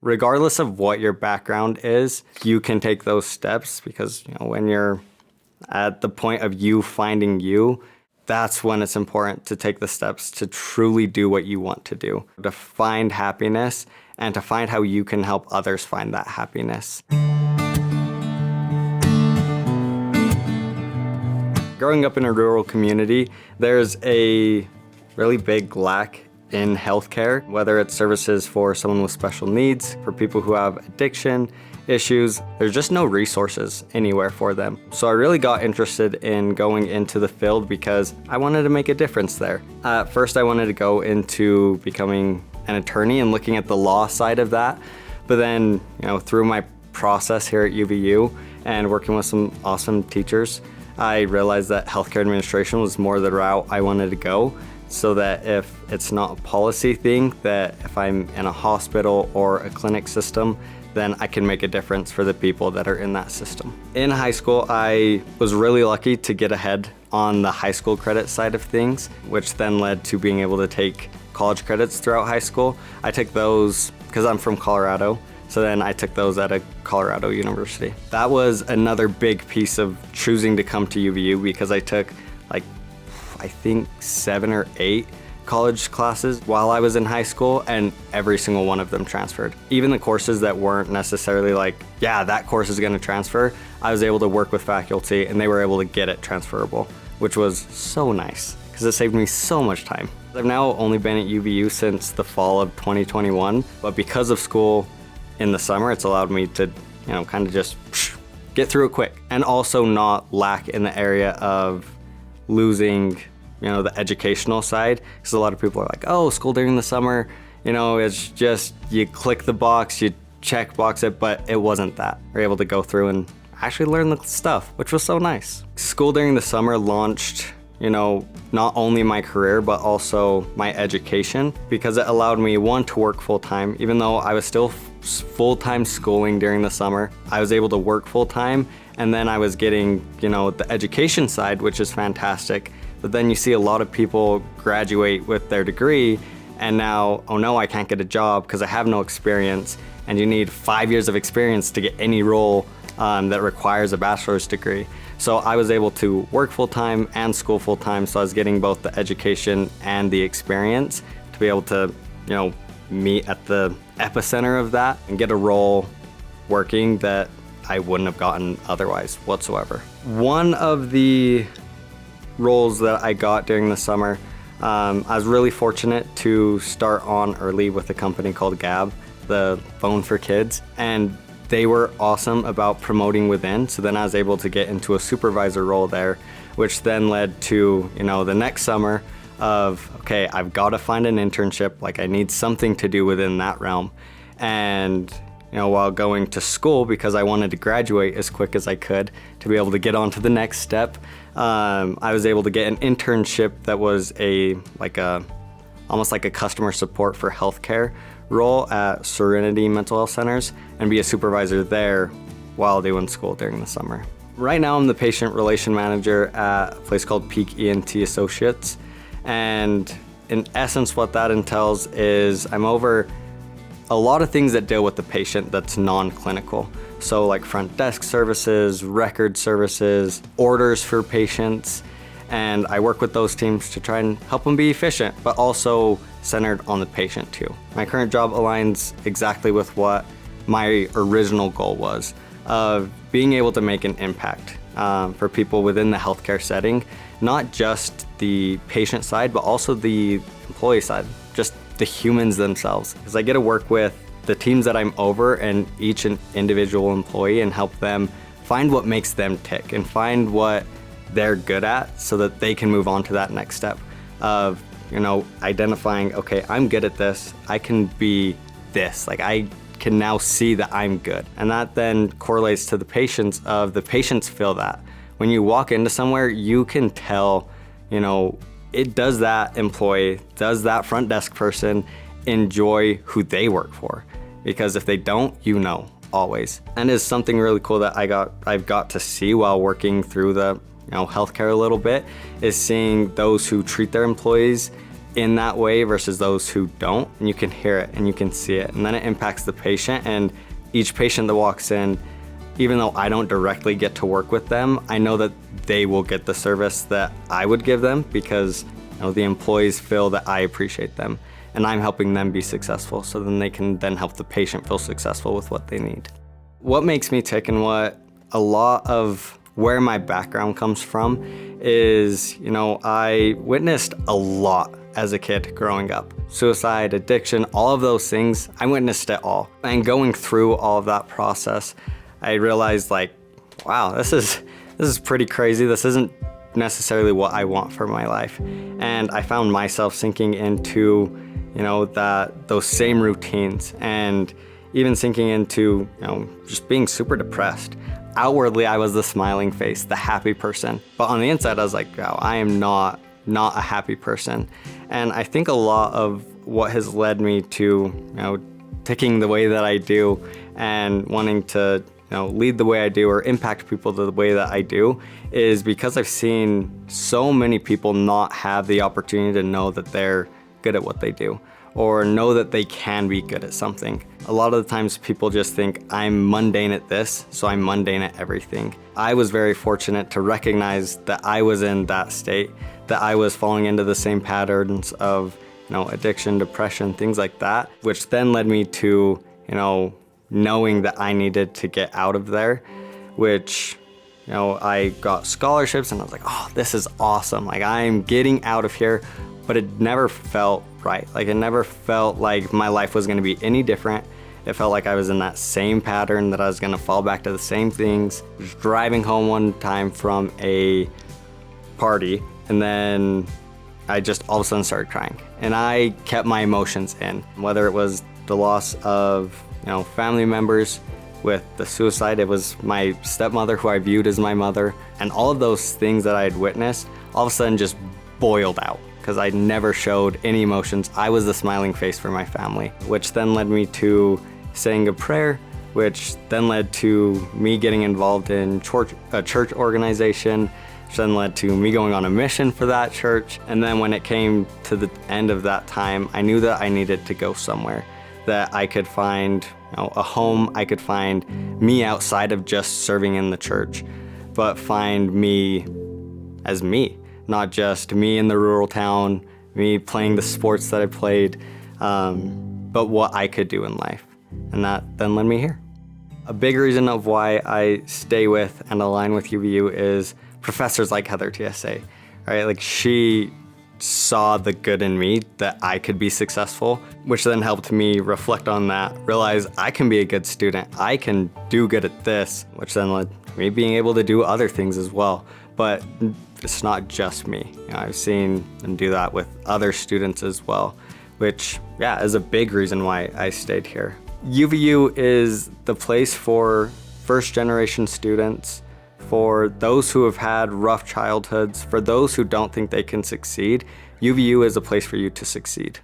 Regardless of what your background is, you can take those steps because, when you're at the point of you finding you, that's when it's important to take the steps to truly do what you want to do, to find happiness and to find how you can help others find that happiness. Growing up in a rural community, there's a really big lack in healthcare, whether it's services for someone with special needs, for people who have addiction issues. There's just no resources anywhere for them. So I really got interested in going into the field because I wanted to make a difference there. At first, I wanted to go into becoming an attorney and looking at the law side of that. But then, through my process here at UVU and working with some awesome teachers, I realized that healthcare administration was more the route I wanted to go, so that if it's not a policy thing, that if I'm in a hospital or a clinic system, then I can make a difference for the people that are in that system. In high school, I was really lucky to get ahead on the high school credit side of things, which then led to being able to take college credits throughout high school. I took those because I'm from Colorado, so then I took those at a Colorado university. That was another big piece of choosing to come to UVU because I took I think 7 or 8 college classes while I was in high school, and every single one of them transferred. Even the courses that weren't necessarily that course is gonna transfer, I was able to work with faculty and they were able to get it transferable, which was so nice because it saved me so much time. I've now only been at UVU since the fall of 2021, but because of school in the summer, it's allowed me to, kind of just get through it quick and also not lack in the area of losing the educational side, because a lot of people are like, oh, school during the summer, it's just you click the box, you check box it, but it wasn't that. We're able to go through and actually learn the stuff, which was so nice. School during the summer launched, not only my career, but also my education, because it allowed me, one, to work full-time. Even though I was still full-time schooling during the summer, I was able to work full-time, and then I was getting, the education side, which is fantastic. But then you see a lot of people graduate with their degree and now, oh no, I can't get a job because I have no experience, and you need 5 years of experience to get any role that requires a bachelor's degree. So I was able to work full-time and school full-time, so I was getting both the education and the experience to be able to, meet at the epicenter of that and get a role working that I wouldn't have gotten otherwise whatsoever. One of the roles that I got during the summer, I was really fortunate to start on early with a company called Gab, the phone for kids, and they were awesome about promoting within. So then I was able to get into a supervisor role there, which then led to, the next summer of, okay, I've got to find an internship, I need something to do within that realm. And while going to school, because I wanted to graduate as quick as I could to be able to get on to the next step, I was able to get an internship that was almost like a customer support for healthcare role at Serenity Mental Health Centers and be a supervisor there while doing school during the summer. Right now I'm the patient relation manager at a place called Peak ENT Associates, and in essence what that entails is I'm over a lot of things that deal with the patient that's non-clinical. So like front desk services, record services, orders for patients, and I work with those teams to try and help them be efficient, but also centered on the patient too. My current job aligns exactly with what my original goal was, of being able to make an impact for people within the healthcare setting, not just the patient side, but also the employee side, just the humans themselves. Because I get to work with the teams that I'm over and each individual employee and help them find what makes them tick and find what they're good at so that they can move on to that next step of, identifying, okay, I'm good at this, I can be this, I can now see that I'm good. And that then correlates to the patients feel that. When you walk into somewhere, you can tell, does that employee, does that front desk person enjoy who they work for? Because if they don't, always. And it's something really cool that I've got to see while working through the healthcare a little bit, is seeing those who treat their employees in that way versus those who don't, and you can hear it and you can see it, and then it impacts the patient. And each patient that walks in, even though I don't directly get to work with them, I know that they will get the service that I would give them because the employees feel that I appreciate them and I'm helping them be successful, so then they can then help the patient feel successful with what they need. What makes me tick and what a lot of where my background comes from is, I witnessed a lot as a kid growing up. Suicide, addiction, all of those things, I witnessed it all. And going through all of that process, I realized wow, this is pretty crazy. This isn't necessarily what I want for my life. And I found myself sinking into, those same routines, and even sinking into, just being super depressed. Outwardly, I was the smiling face, the happy person. But on the inside, I was like, wow, I am not a happy person. And I think a lot of what has led me to, ticking the way that I do and wanting to, lead the way I do or impact people the way that I do is because I've seen so many people not have the opportunity to know that they're good at what they do or know that they can be good at something. A lot of the times people just think I'm mundane at this, so I'm mundane at everything. I was very fortunate to recognize that I was in that state, that I was falling into the same patterns of, addiction, depression, things like that, which then led me to, knowing that I needed to get out of there, which, I got scholarships and I was like, oh, this is awesome. I'm getting out of here, but it never felt right. It never felt like my life was gonna be any different. It felt like I was in that same pattern, that I was gonna fall back to the same things. I was driving home one time from a party, and then I just all of a sudden started crying. And I kept my emotions in, whether it was the loss of family members, with the suicide, it was my stepmother who I viewed as my mother, and all of those things that I had witnessed all of a sudden just boiled out because I never showed any emotions. I was the smiling face for my family, which then led me to saying a prayer, which then led to me getting involved in a church organization, which then led to me going on a mission for that church. And then when it came to the end of that time, I knew that I needed to go somewhere, that I could find a home, I could find me outside of just serving in the church, but find me as me, not just me in the rural town, me playing the sports that I played, but what I could do in life. And that then led me here. A big reason of why I stay with and align with UVU is professors like Heather TSA, right? She saw the good in me, that I could be successful, which then helped me reflect on that, realize I can be a good student, I can do good at this, which then led to me being able to do other things as well. But it's not just me. I've seen them do that with other students as well, which, is a big reason why I stayed here. UVU is the place for first-generation students, for those who have had rough childhoods, for those who don't think they can succeed. UVU is a place for you to succeed.